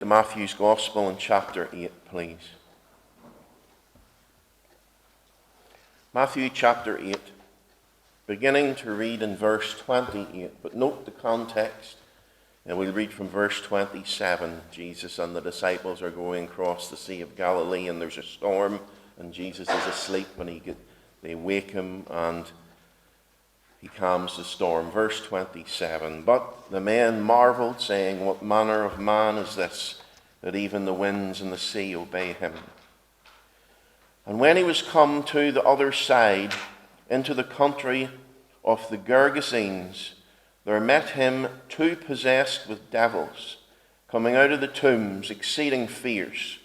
to Matthew's Gospel in chapter 8, please. Matthew chapter 8, beginning to read in verse 28, but note the context, and we'll read from verse 27. Jesus and the disciples are going across the Sea of Galilee, and there's a storm, and Jesus is asleep, and they wake him, and he calms the storm. Verse 27, but the men marveled, saying, what manner of man is this, that even the winds and the sea obey him? And when he was come to the other side, into the country of the Gergesenes, there met him two possessed with devils, coming out of the tombs, exceeding fierce,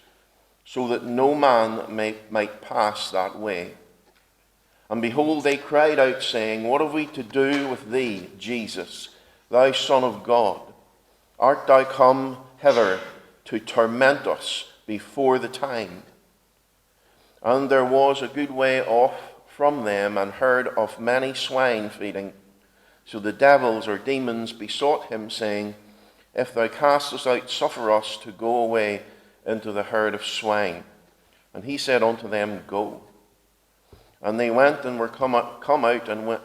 so that no man might pass that way. And behold, they cried out, saying, what have we to do with thee, Jesus, thou Son of God? Art thou come hither to torment us before the time? And there was a good way off from them, and heard of many swine feeding. So the devils or demons besought him, saying, if thou cast us out, suffer us to go away into the herd of swine. And he said unto them, go. And they went and were come out, and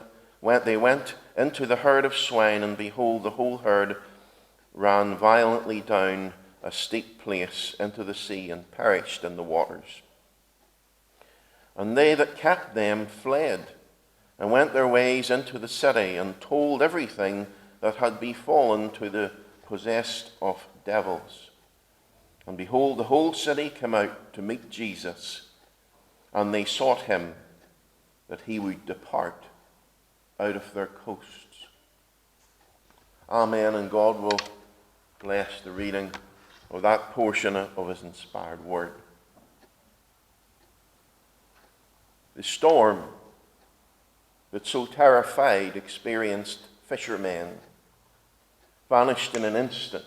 they went into the herd of swine, and behold, the whole herd ran violently down a steep place into the sea, and perished in the waters. And they that kept them fled, and went their ways into the city, and told everything that had befallen to the possessed of devils. And behold, the whole city came out to meet Jesus, and they sought him, that he would depart out of their coasts. Amen, and God will bless the reading of that portion of his inspired word. The storm that so terrified experienced fishermen vanished in an instant.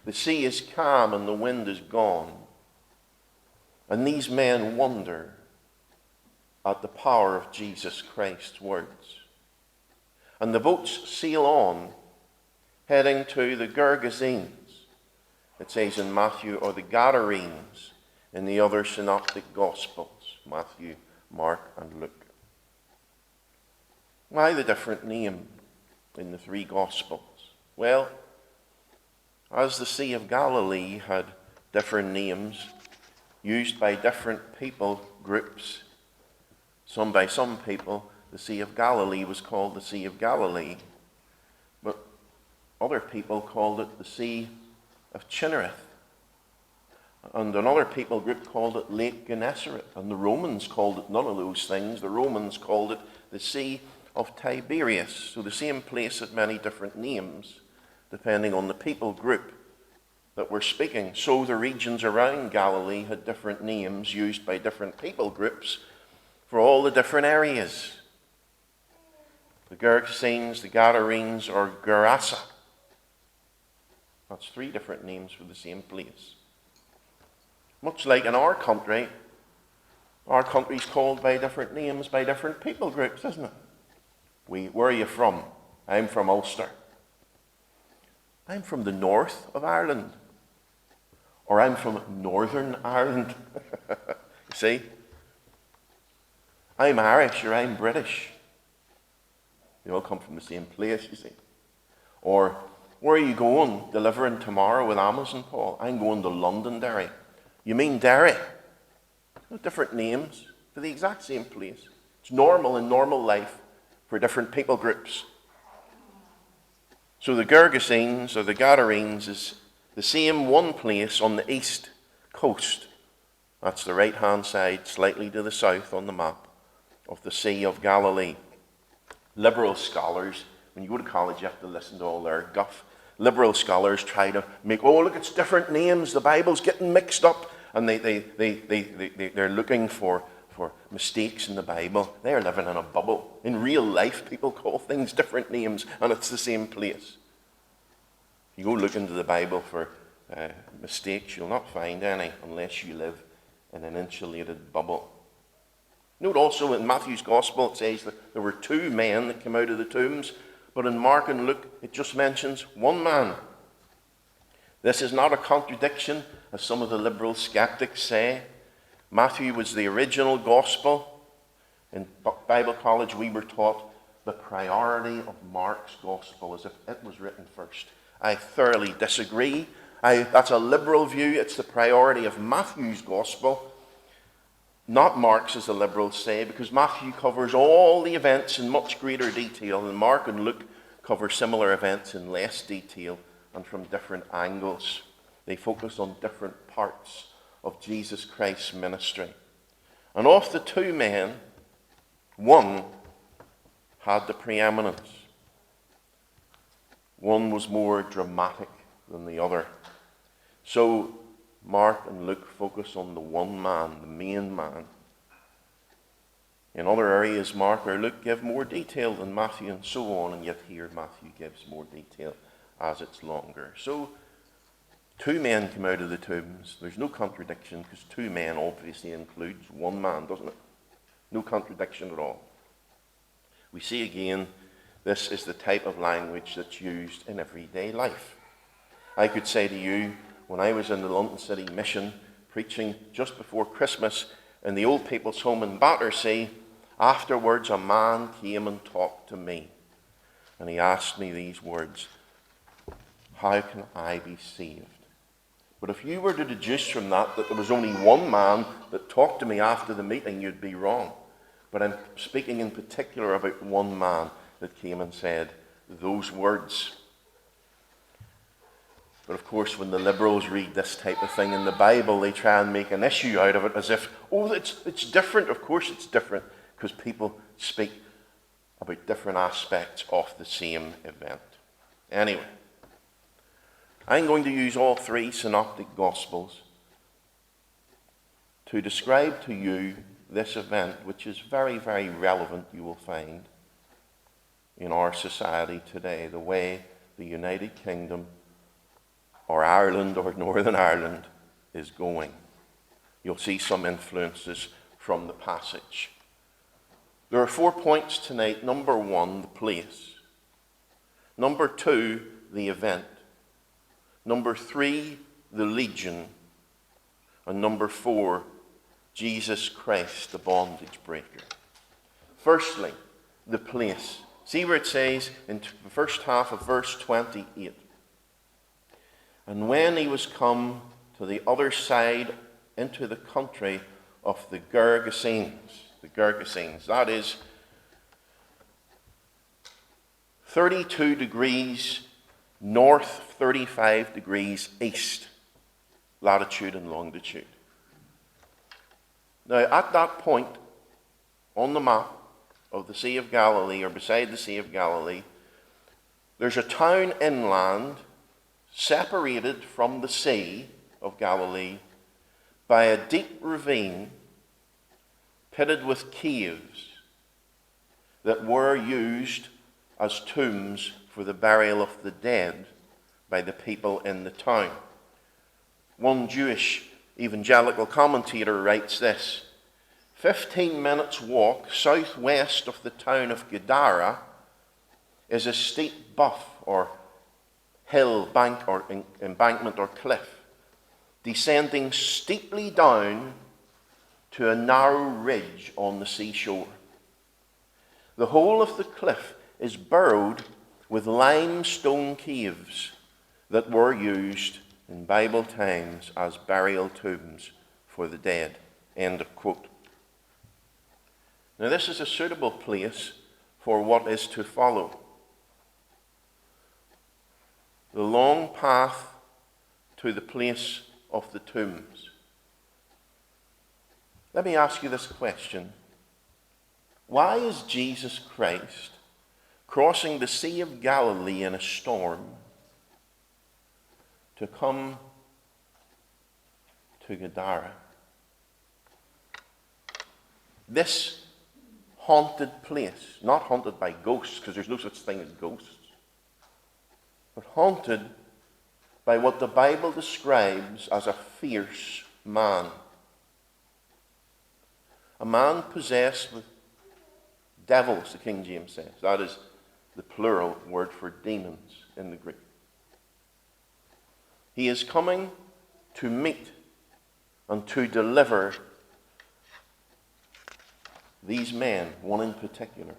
The sea is calm and the wind is gone, and these men wonder at the power of Jesus Christ's words. And the boats sail on, heading to the Gergesenes, it says in Matthew, or the Gadarenes in the other synoptic Gospels, Matthew, Mark, and Luke. Why the different name in the three Gospels? Well, as the Sea of Galilee had different names used by different people groups, by some people, the Sea of Galilee was called the Sea of Galilee, but other people called it the Sea of Chinnereth, and another people group called it Lake Gennesaret, and the Romans called it none of those things. The Romans called it the Sea of Tiberias. So the same place had many different names, depending on the people group that were speaking. So the regions around Galilee had different names used by different people groups for all the different areas. The Gergesenes, the Gadarenes, or Gerasa. That's three different names for the same place. Much like in our country's called by different names by different people groups, isn't it? Where are you from? I'm from Ulster. I'm from the north of Ireland. Or I'm from Northern Ireland. You see? I'm Irish or I'm British. They all come from the same place, you see. Or, where are you going delivering tomorrow with Amazon, Paul? I'm going to Londonderry. You mean Derry? Different names for the exact same place. It's normal in normal life for different people groups. So the Gergesenes or the Gadarenes is the same one place on the east coast. That's the right-hand side, slightly to the south on the map of the Sea of Galilee. Liberal scholars, when you go to college, you have to listen to all their guff. Liberal scholars try to make, oh, look, it's different names. The Bible's getting mixed up. And they're looking for mistakes in the Bible. They're living in a bubble. In real life, people call things different names, and it's the same place. If you go look into the Bible for mistakes, you'll not find any unless you live in an insulated bubble. Note also in Matthew's Gospel it says that there were two men that came out of the tombs, but in Mark and Luke it just mentions one man. This is not a contradiction, as some of the liberal skeptics say. Matthew was the original gospel. In Bible college, we were taught the priority of Mark's gospel as if it was written first. I thoroughly disagree. That's a liberal view. It's the priority of Matthew's gospel, not Mark's, as the liberals say, because Matthew covers all the events in much greater detail, and Mark and Luke cover similar events in less detail and from different angles. They focus on different parts of Jesus Christ's ministry. And of the two men, one had the preeminence. One was more dramatic than the other. So Mark and Luke focus on the one man, the main man. In other areas, Mark or Luke give more detail than Matthew and so on, and yet here Matthew gives more detail as it's longer. So two men come out of the tombs. There's no contradiction, because two men obviously includes one man, doesn't it? No contradiction at all. We see again, this is the type of language that's used in everyday life. I could say to you, when I was in the London City Mission, preaching just before Christmas in the old people's home in Battersea, afterwards a man came and talked to me. And he asked me these words: how can I be saved? But if you were to deduce from that there was only one man that talked to me after the meeting, you'd be wrong. But I'm speaking in particular about one man that came and said those words. But of course, when the liberals read this type of thing in the Bible, they try and make an issue out of it as if, oh, it's different. Of course it's different, because people speak about different aspects of the same event. Anyway, I'm going to use all three synoptic gospels to describe to you this event, which is very, very relevant, you will find, in our society today, the way the United Kingdom or Ireland or Northern Ireland is going. You'll see some influences from the passage. There are 4 points tonight. Number 1, the place. Number 2, the event. Number 3, the legion. And number 4, Jesus Christ, the bondage breaker. Firstly, the place. See where it says in the first half of verse 28. And when he was come to the other side into the country of the Gergesenes, that is 32 degrees north, 35 degrees east, latitude and longitude. Now, at that point on the map of the Sea of Galilee, or beside the Sea of Galilee, there's a town inland separated from the Sea of Galilee by a deep ravine pitted with caves that were used as tombs for the burial of the dead by the people in the town. One Jewish evangelical commentator writes this: 15 minutes walk southwest of the town of Gadara is a steep bluff or hill, bank or embankment or cliff, descending steeply down to a narrow ridge on the seashore. The whole of the cliff is burrowed with limestone caves that were used in Bible times as burial tombs for the dead. End of quote. Now, this is a suitable place for what is to follow. The long path to the place of the tombs. Let me ask you this question. Why is Jesus Christ crossing the Sea of Galilee in a storm to come to Gadara? This haunted place, not haunted by ghosts, because there's no such thing as ghosts, but haunted by what the Bible describes as a fierce man. A man possessed with devils, the King James says. That is the plural word for demons in the Greek. He is coming to meet and to deliver these men, one in particular,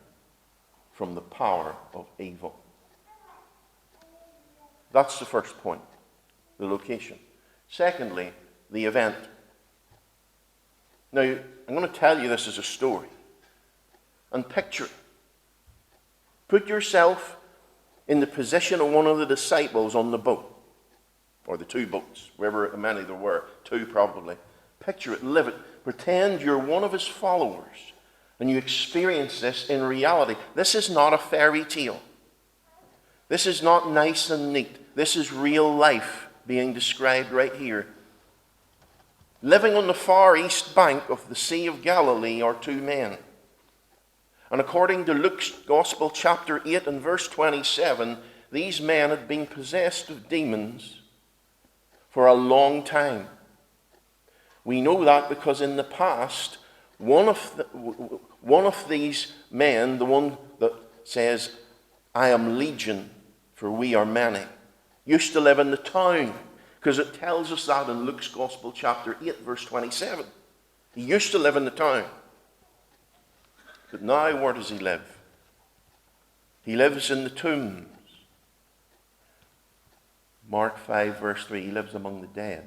from the power of evil. That's the first point, the location. Secondly, the event. Now, I'm going to tell you this as a story. And picture it. Put yourself in the position of one of the disciples on the boat. Or the two boats, wherever many there were. Two probably. Picture it, live it. Pretend you're one of his followers. And you experience this in reality. This is not a fairy tale. This is not nice and neat. This is real life being described right here. Living on the far east bank of the Sea of Galilee are two men. And according to Luke's Gospel, chapter 8 and verse 27, these men had been possessed of demons for a long time. We know that because in the past, one of these men, the one that says, I am legion, for we are many, used to live in the town, because it tells us that in Luke's Gospel, chapter 8, verse 27. He used to live in the town. But now, where does he live? He lives in the tombs. Mark 5, verse 3, he lives among the dead.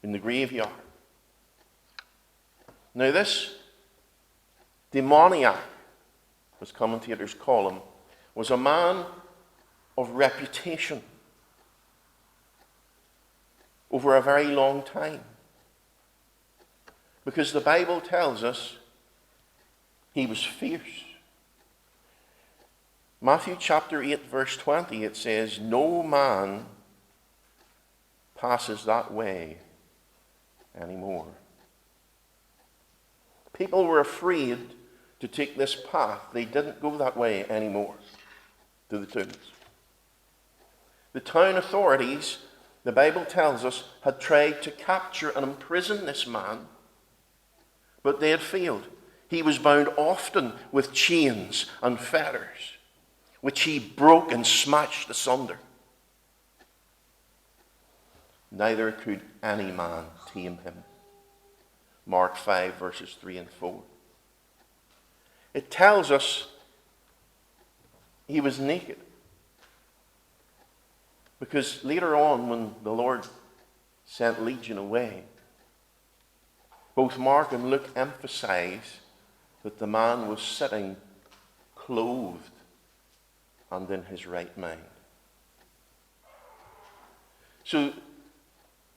In the graveyard. Now this demoniac, as commentators call him, was a man of reputation over a very long time. Because the Bible tells us he was fierce. Matthew chapter 8 verse 20, it says, no man passes that way anymore. People were afraid to take this path. They didn't go that way anymore to the tombs. The town authorities, the Bible tells us, had tried to capture and imprison this man, but they had failed. He was bound often with chains and fetters, which he broke and smashed asunder. Neither could any man tame him. Mark 5, verses 3 and 4. It tells us he was naked. Because later on, when the Lord sent Legion away, both Mark and Luke emphasize that the man was sitting clothed and in his right mind. So,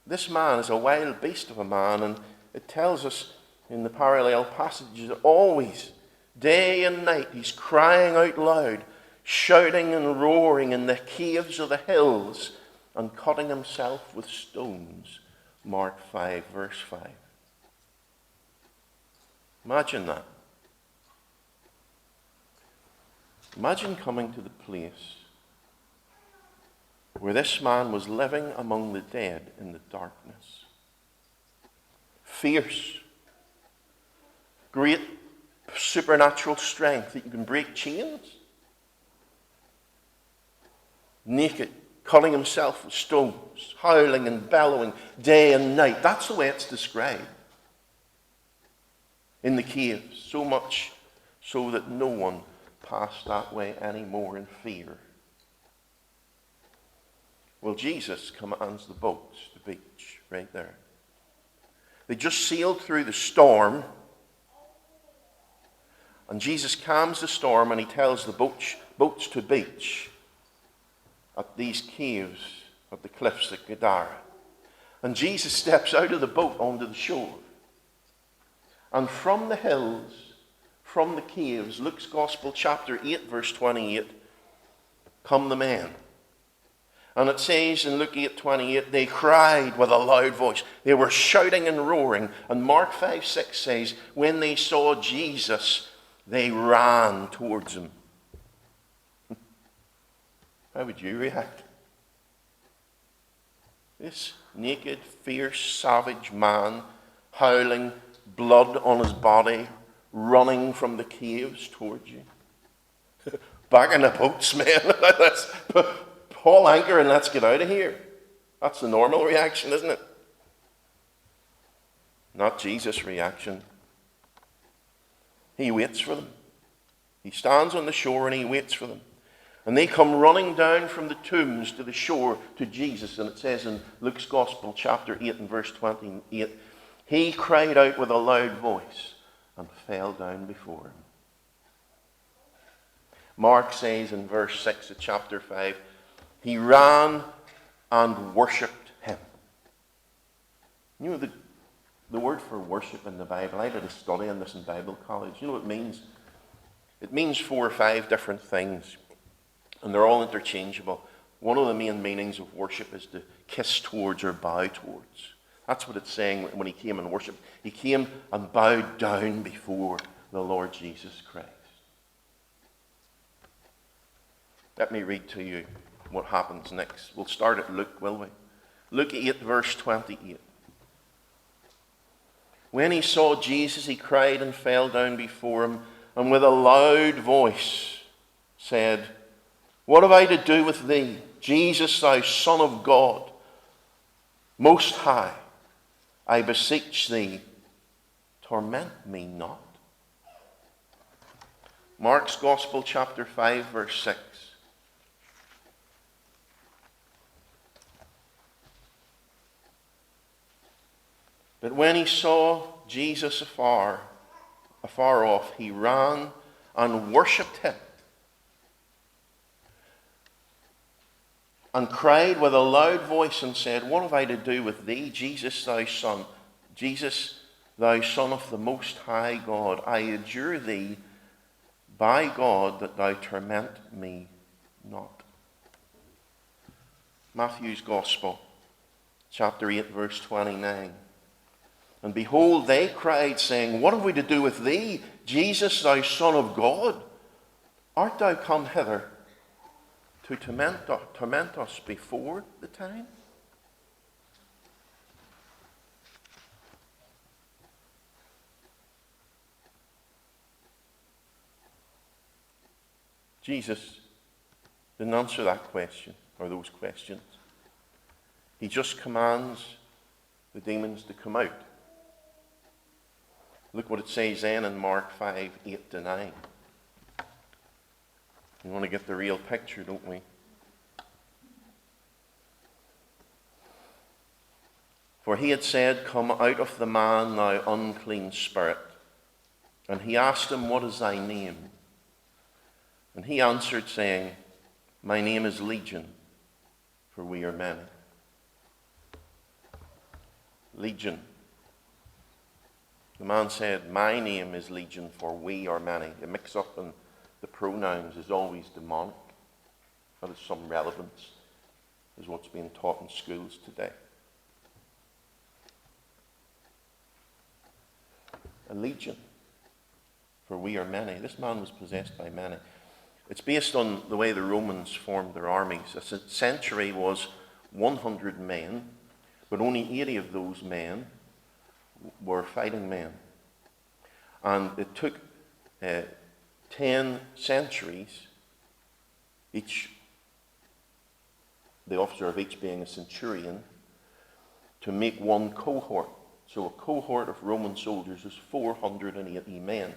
this man is a wild beast of a man, and it tells us in the parallel passages that always, day and night, he's crying out loud, shouting and roaring in the caves of the hills, and cutting himself with stones. Mark 5, verse 5. Imagine that. Imagine coming to the place where this man was living among the dead in the darkness. Fierce, great supernatural strength that you can break chains. Naked, cutting himself with stones, howling and bellowing day and night. That's the way it's described in the caves, so much so that no one passed that way anymore in fear. Well, Jesus commands the boats to the beach right there. They just sailed through the storm, and Jesus calms the storm and he tells the boats to beach at these caves at the cliffs at Gadara. And Jesus steps out of the boat onto the shore. And from the hills, from the caves, Luke's Gospel chapter 8 verse 28, come the men. And it says in Luke 8:28, they cried with a loud voice. They were shouting and roaring. And Mark 5:6 says, when they saw Jesus, they ran towards him. How would you react? This naked, fierce, savage man, howling, blood on his body, running from the caves towards you. Back in the boats, man. That's haul anchor and let's get out of here. That's the normal reaction, isn't it? Not Jesus' reaction. He waits for them. He stands on the shore and he waits for them. And they come running down from the tombs to the shore to Jesus. And it says in Luke's Gospel, chapter 8 and verse 28, he cried out with a loud voice and fell down before him. Mark says in verse 6 of chapter 5, he ran and worshipped him. You know, the word for worship in the Bible, I did a study on this in Bible college. You know what it means? It means 4 or 5 different things, and they're all interchangeable. One of the main meanings of worship is to kiss towards or bow towards. That's what it's saying when he came and worshipped. He came and bowed down before the Lord Jesus Christ. Let me read to you what happens next. We'll start at Luke, will we? Luke 8, verse 28. When he saw Jesus, he cried and fell down before him, and with a loud voice said, what have I to do with thee, Jesus, thou Son of God, Most High? I beseech thee, torment me not. Mark's Gospel, chapter 5, verse 6. But when he saw Jesus afar off, he ran and worshipped him, and cried with a loud voice and said, what have I to do with thee, Jesus, thou Son of the Most High God? I adjure thee by God that thou torment me not. Matthew's Gospel, chapter 8, verse 29. And behold, they cried, saying, what have we to do with thee, Jesus, thou Son of God? Art thou come hither to torment us before the time? Jesus didn't answer that question, or those questions. He just commands the demons to come out. Look what it says then in Mark 5, 8 to 9. We want to get the real picture, don't we? For he had said, come out of the man, thou unclean spirit. And he asked him, what is thy name? And he answered, saying, my name is Legion, for we are many. Legion. The man said, my name is Legion, for we are many. The mix-up in the pronouns is always demonic. That has some relevance, is what's being taught in schools today. A legion, for we are many. This man was possessed by many. It's based on the way the Romans formed their armies. A century was 100 men, but only 80 of those men were fighting men. And it took 10 centuries, the officer of each being a centurion, to make one cohort. So a cohort of Roman soldiers was 480 men.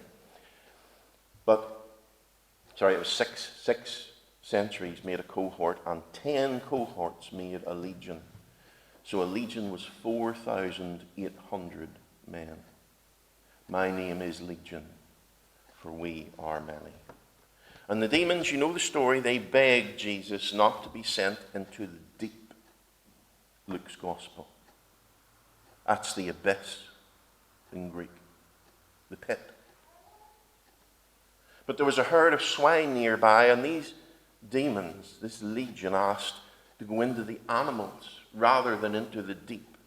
It was six centuries made a cohort, and 10 cohorts made a legion. So a legion was 4,800 men. My name is Legion, for we are many. And the demons, you know the story, they begged Jesus not to be sent into the deep. Luke's Gospel. That's the abyss in Greek, the pit. But there was a herd of swine nearby, and these demons, this legion, asked to go into the animals rather than into the deep.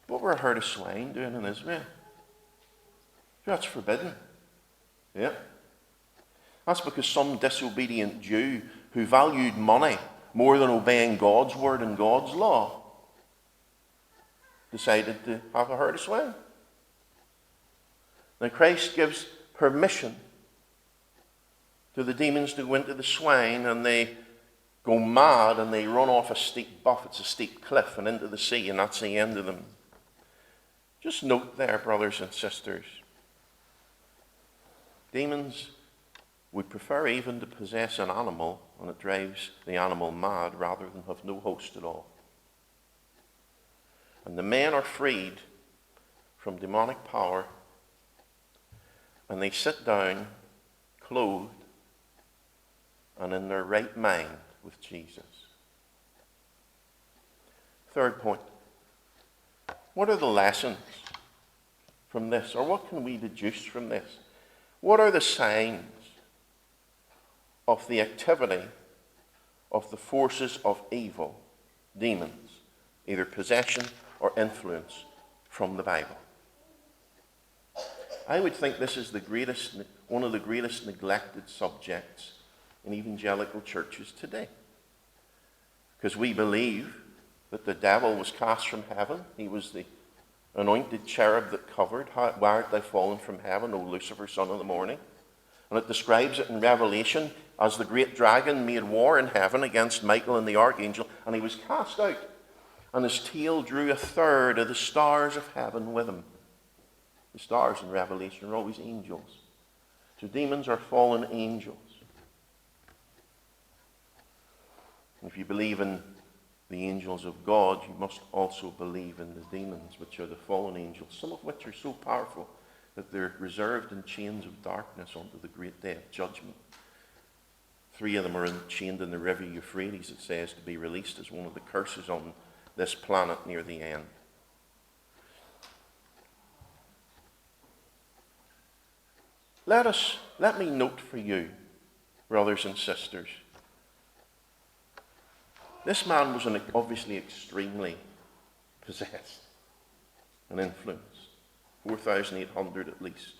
What were a herd of swine doing in Israel? That's forbidden. Yeah. That's because some disobedient Jew who valued money more than obeying God's word and God's law decided to have a herd of swine. Now Christ gives permission to the demons to go into the swine, and they go mad and they run off a steep buff. It's a steep cliff and into the sea, and that's the end of them. Just note there, brothers and sisters, demons would prefer even to possess an animal, and it drives the animal mad, rather than have no host at all. And the men are freed from demonic power, and they sit down clothed and in their right mind with Jesus. Third point. What are the lessons from this? Or what can we deduce from this? What are the signs of the activity of the forces of evil, demons, either possession or influence, from the Bible? I would think this is one of the greatest neglected subjects in evangelical churches today. Because we believe that the devil was cast from heaven. He was the anointed cherub that covered. Why art thou fallen from heaven, O Lucifer, son of the morning? And it describes it in Revelation as the great dragon made war in heaven against Michael and the archangel, and he was cast out. And his tail drew a third of the stars of heaven with him. The stars in Revelation are always angels. So demons are fallen angels. And if you believe in the angels of God, you must also believe in the demons, which are the fallen angels, some of which are so powerful that they're reserved in chains of darkness unto the great day of judgment. 3 of them are chained in the river Euphrates, it says, to be released as one of the curses on this planet near the end. Let me note for you, brothers and sisters, this man was obviously extremely possessed and influenced. 4,800 at least.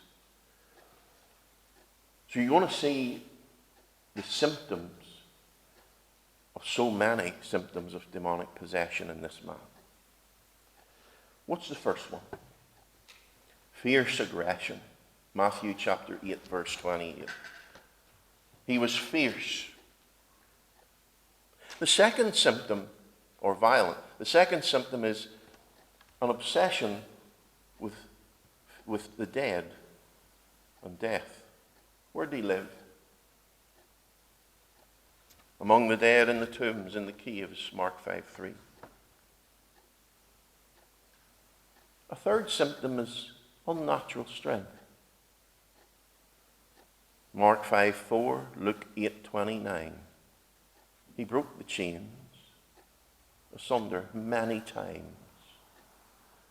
So you're going to see the symptoms of so many symptoms of demonic possession in this man. What's the first one? Fierce aggression. Matthew chapter 8, verse 28. He was fierce. The second symptom, or violent, the second symptom is an obsession with the dead and death. Where did he live? Among the dead in the tombs, in the caves, Mark 5:3. A third symptom is unnatural strength. Mark 5:4, Luke 8:29. He broke the chains asunder many times.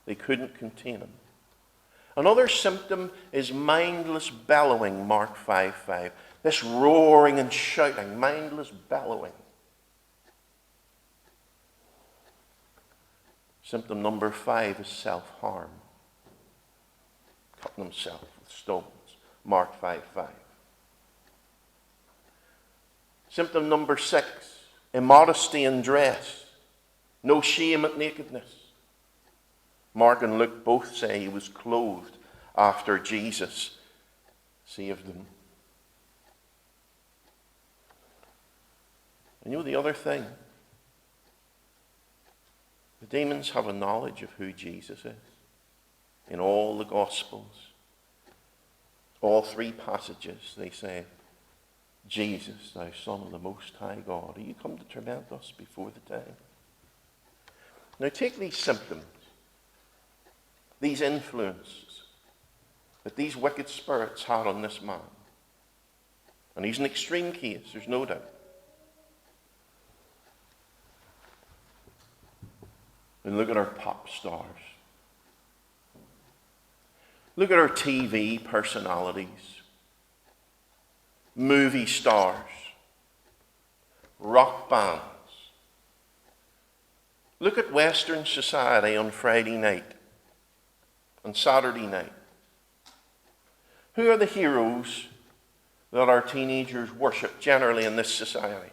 They couldn't contain him. Another symptom is mindless bellowing, Mark 5:5. This roaring and shouting, mindless bellowing. Symptom number 5 is self-harm. Cutting himself with stones, Mark 5:5. Symptom number 6, immodesty in dress. No shame at nakedness. Mark and Luke both say he was clothed after Jesus saved them. And you know the other thing? The demons have a knowledge of who Jesus is. In all the Gospels, all 3 passages, they say, Jesus, thou Son of the Most High God, are you come to torment us before the time? Now take these symptoms, these influences that these wicked spirits had on this man. And he's an extreme case, there's no doubt. And look at our pop stars. Look at our TV personalities, movie stars, rock bands. Look at Western society on Friday night and Saturday night. Who are the heroes that our teenagers worship generally in this society?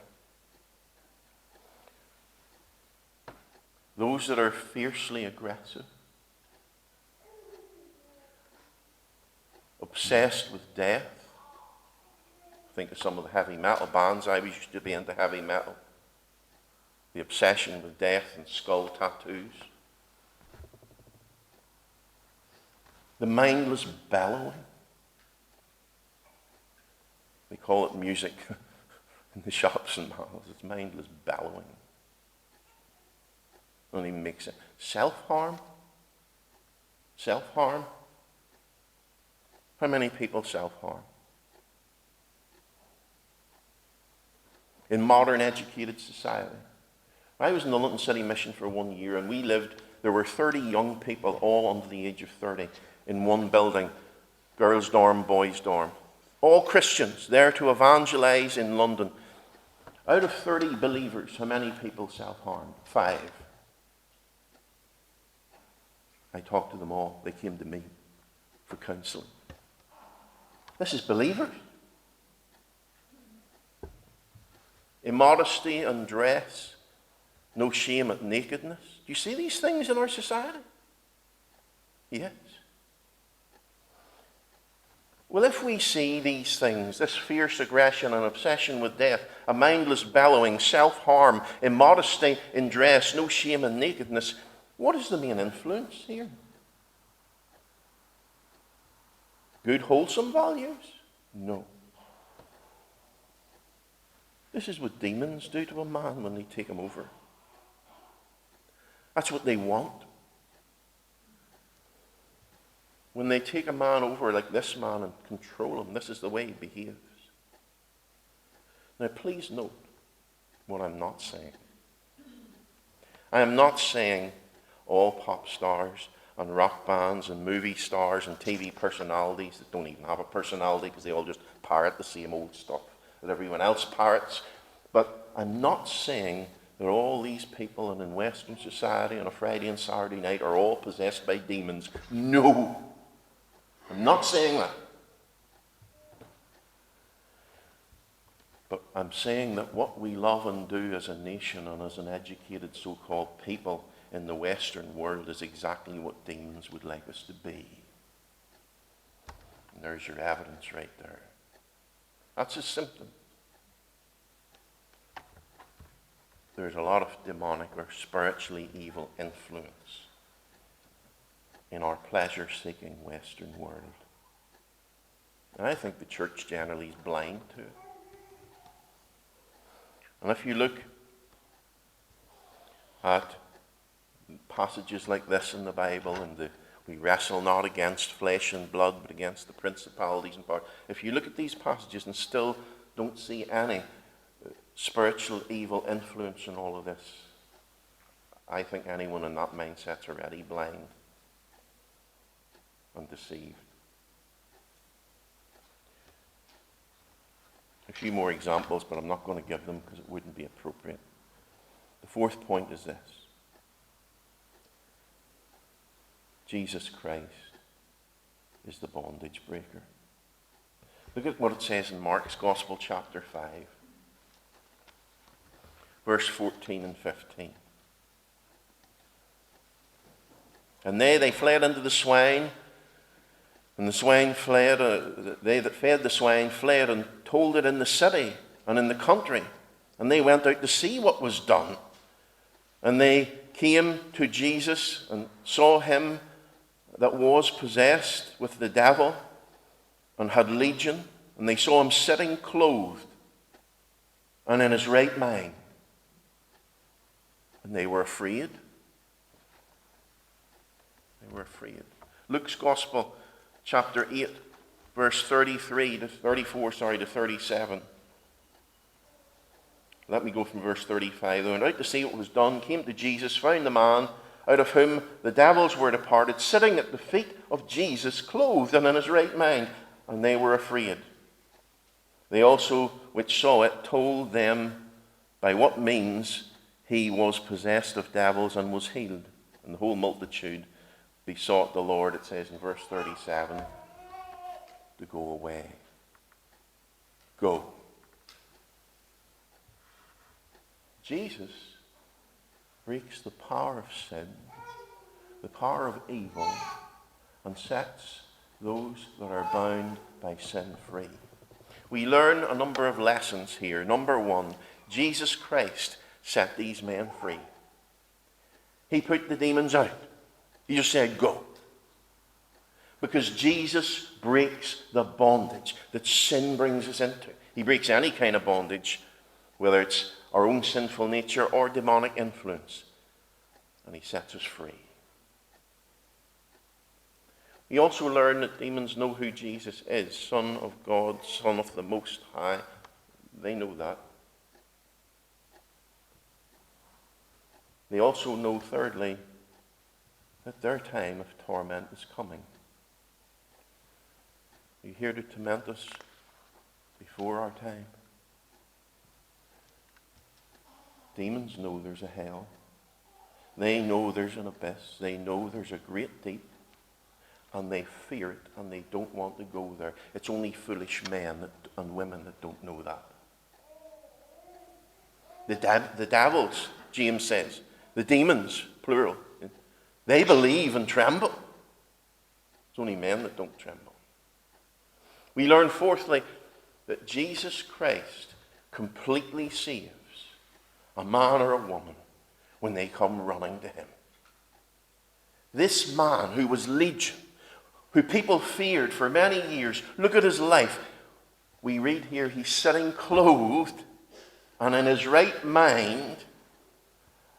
Those that are fiercely aggressive, obsessed with death, Think of some of the heavy metal bands. I used to be into heavy metal. The obsession with death and skull tattoos. The mindless bellowing. They call it music in the shops and malls. It's mindless bellowing. Don't even make sense. Self-harm. Self-harm. How many people self-harm? In modern educated society. I was in the London City Mission for 1 year, and there were 30 young people, all under the age of 30, in one building, girls' dorm, boys' dorm. All Christians, there to evangelize in London. Out of 30 believers, how many people self-harmed? 5. I talked to them all. They came to me for counseling. This is believers. Immodesty and dress. No shame at nakedness. Do you see these things in our society? Yes. Well, if we see these things, this fierce aggression and obsession with death, a mindless bellowing, self-harm, immodesty in dress, no shame in nakedness, what is the main influence here? Good, wholesome values? No. This is what demons do to a man when they take him over. That's what they want. When they take a man over like this man and control him, this is the way he behaves. Now, please note what I'm not saying. I am not saying all pop stars and rock bands and movie stars and TV personalities that don't even have a personality because they all just parrot the same old stuff that everyone else parrots. But I'm not saying that all these people in Western society on a Friday and Saturday night are all possessed by demons. No. I'm not saying that. But I'm saying that what we love and do as a nation and as an educated so-called people in the Western world is exactly what demons would like us to be. And there's your evidence right there. That's a symptom. There's a lot of demonic or spiritually evil influence in our pleasure-seeking Western world. And I think the church generally is blind to it. And if you look at passages like this in the Bible, and we wrestle not against flesh and blood, but against the principalities and powers. If you look at these passages and still don't see any spiritual evil influence in all of this, I think anyone in that mindset's already blind and deceived. A few more examples, but I'm not going to give them because it wouldn't be appropriate. The fourth point is this. Jesus Christ is the bondage breaker. Look at what it says in Mark's Gospel, chapter 5, verse 14 and 15. And they fled into the swine, and the swine fled, they that fed the swine fled and told it in the city and in the country. And they went out to see what was done. And they came to Jesus and saw him that was possessed with the devil and had legion. And they saw him sitting clothed and in his right mind. And they were afraid. They were afraid. Luke's Gospel, chapter 8, verse 34 to 37. Let me go from verse 35. They went out to see what was done, came to Jesus, found the man out of whom the devils were departed, sitting at the feet of Jesus, clothed and in his right mind. And they were afraid. They also, which saw it, told them by what means he was possessed of devils and was healed. And the whole multitude besought the Lord, it says in verse 37, to go away. Go. Jesus breaks the power of sin, the power of evil, and sets those that are bound by sin free. we learn a number of lessons here. Number one, Jesus Christ set these men free. He put the demons out. He just said, go. Because Jesus breaks the bondage that sin brings us into. He breaks any kind of bondage, whether it's our own sinful nature or demonic influence. And he sets us free. We also learn that demons know who Jesus is, Son of God, Son of the Most High. They know that. They also know, thirdly, that their time of torment is coming. Are you here to torment us before our time? Demons know there's a hell. They know there's an abyss. They know there's a great deep. And they fear it, and they don't want to go there. It's only foolish men and women that don't know that. The devils, James says, the demons, plural, they believe and tremble. It's only men that don't tremble. We learn, fourthly, that Jesus Christ completely saves a man or a woman when they come running to him. This man who was legion, who people feared for many years, look at his life. We read here he's sitting clothed and in his right mind.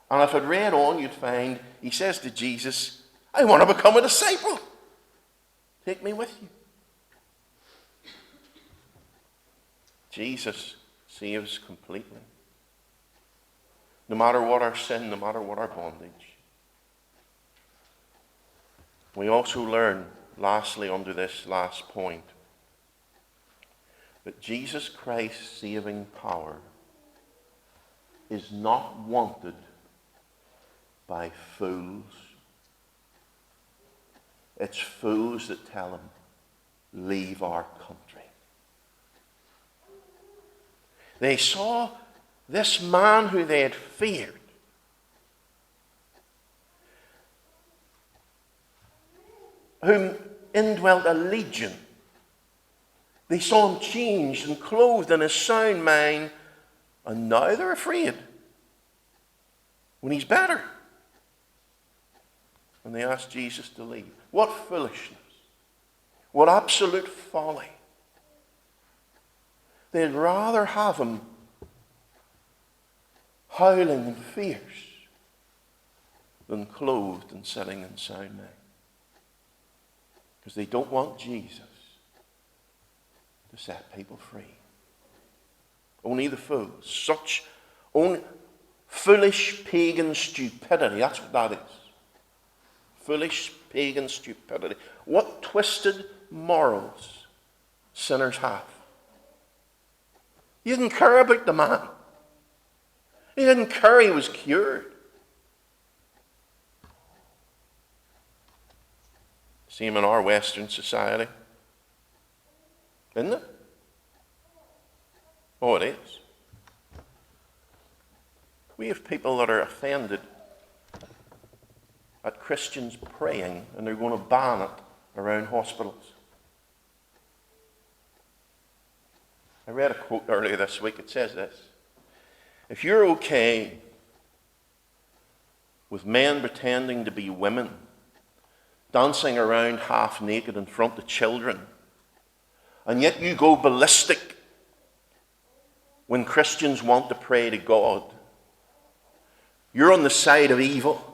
And if it read on, you'd find he says to Jesus, I want to become a disciple. Take me with you. Jesus saves completely. No matter what our sin, no matter what our bondage. We also learn, lastly, under this last point, that Jesus Christ's saving power is not wanted by fools. It's fools that tell him, leave our country. They saw this man who they had feared, whom indwelt a legion. They saw him changed and clothed in his sound mind, and now they're afraid when he's better. And they asked Jesus to leave. What foolishness. What absolute folly. They'd rather have him howling and fierce than clothed and sitting in sound mind. Because they don't want Jesus to set people free. Only the fools. Such foolish pagan stupidity. That's what that is. Foolish pagan stupidity. What twisted morals sinners have. He didn't care about the man. He didn't care he was cured. Same in our Western society. Isn't it? Oh, it is. We have people that are offended at Christians praying, and they're going to ban it around hospitals. I read a quote earlier this week. It says this: if you're okay with men pretending to be women, dancing around half naked in front of children, and yet you go ballistic when Christians want to pray to God, you're on the side of evil.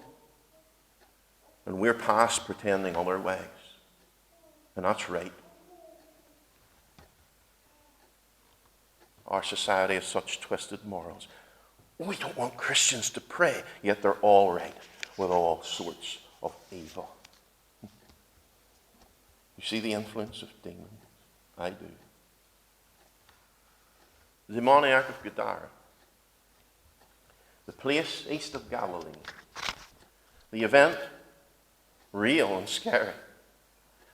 And we're past pretending otherwise. And that's right. Our society has such twisted morals. We don't want Christians to pray, yet they're all right with all sorts of evil. You see the influence of demons? I do. The demoniac of Gadara. The place east of Galilee. The event, real and scary.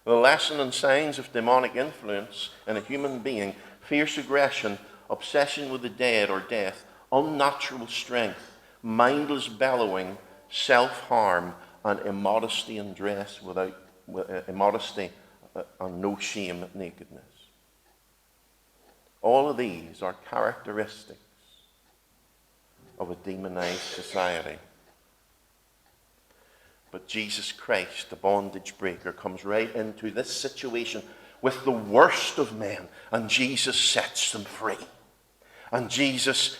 The lesson and signs of demonic influence in a human being: fierce aggression, obsession with the dead or death, unnatural strength, mindless bellowing, self-harm, and immodesty in dress immodesty and no shame at nakedness. All of these are characteristics of a demonized society. But Jesus Christ, the bondage breaker, comes right into this situation with the worst of men, and Jesus sets them free. And Jesus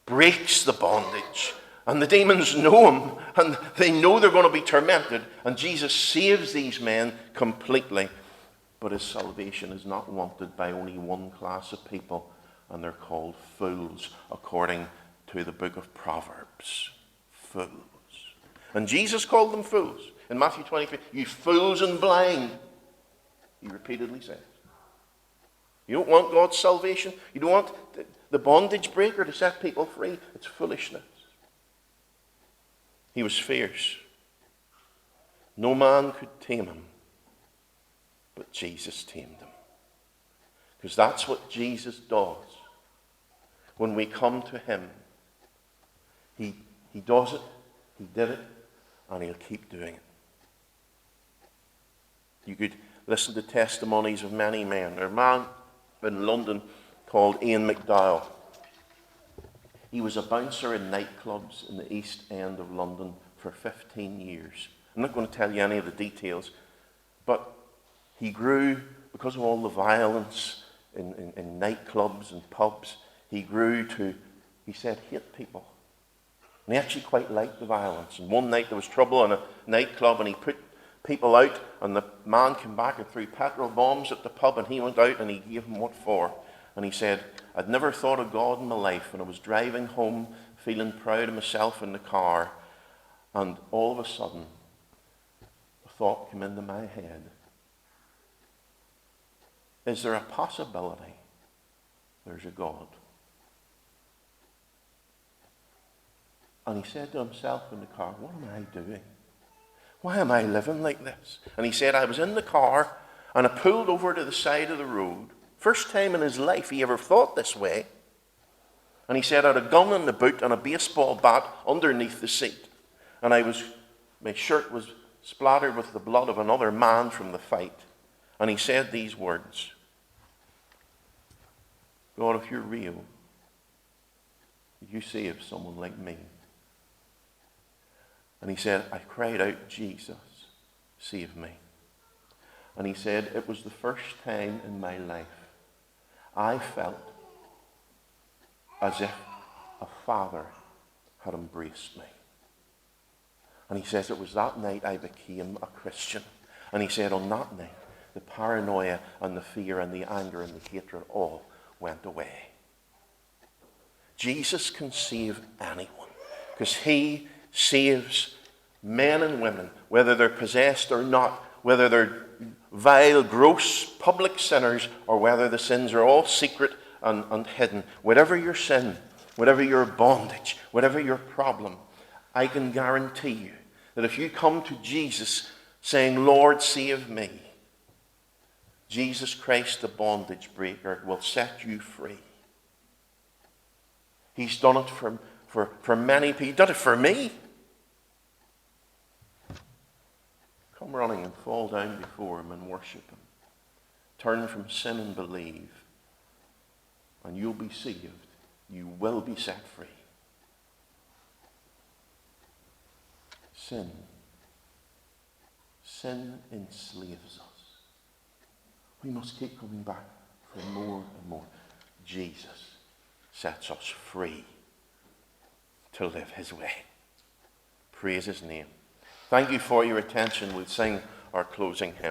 breaks the bondage. And the demons know him, and they know they're going to be tormented. And Jesus saves these men completely. But his salvation is not wanted by only one class of people, and they're called fools, according to the book of Proverbs. Fools. And Jesus called them fools. In Matthew 23, you fools and blind, he repeatedly says. You don't want God's salvation? You don't want the bondage breaker to set people free? It's foolishness. He was fierce. No man could tame him, but Jesus tamed him. Because that's what Jesus does. When we come to him, he does it, he did it, and he'll keep doing it. You could listen to testimonies of many men. There's a man in London called Ian McDowell. He was a bouncer in nightclubs in the East End of London for 15 years. I'm not going to tell you any of the details, but he grew, because of all the violence in nightclubs and pubs, he grew to, he said, hate people. And he actually quite liked the violence. And one night there was trouble in a nightclub, and he put people out, and the man came back and threw petrol bombs at the pub, and he went out and he gave them what for. And he said, I'd never thought of God in my life, and I was driving home feeling proud of myself in the car, and all of a sudden a thought came into my head. Is there a possibility there's a God? And he said to himself in the car, what am I doing? Why am I living like this? And he said, I was in the car and I pulled over to the side of the road. First time in his life he ever thought this way. And he said, I had a gun in the boot and a baseball bat underneath the seat. And my shirt was splattered with the blood of another man from the fight. And he said these words, God, if you're real, would you save someone like me? And he said, I cried out, Jesus, save me. And he said, it was the first time in my life I felt as if a father had embraced me. And he says, it was that night I became a Christian. And he said, on that night, the paranoia and the fear and the anger and the hatred all went away. Jesus can save anyone, because he saves men and women, whether they're possessed or not, whether they're vile, gross, public sinners, or whether the sins are all secret and hidden. Whatever your sin, whatever your bondage, whatever your problem, I can guarantee you that if you come to Jesus saying, Lord, save me, Jesus Christ, the bondage breaker, will set you free. He's done it for many people. He did it for me. Come running and fall down before him and worship him. Turn from sin and believe, and you'll be saved. You will be set free. Sin enslaves us. We must keep coming back for more and more. Jesus sets us free to live his way. Praise his name. Thank you for your attention. We'll sing our closing hymn.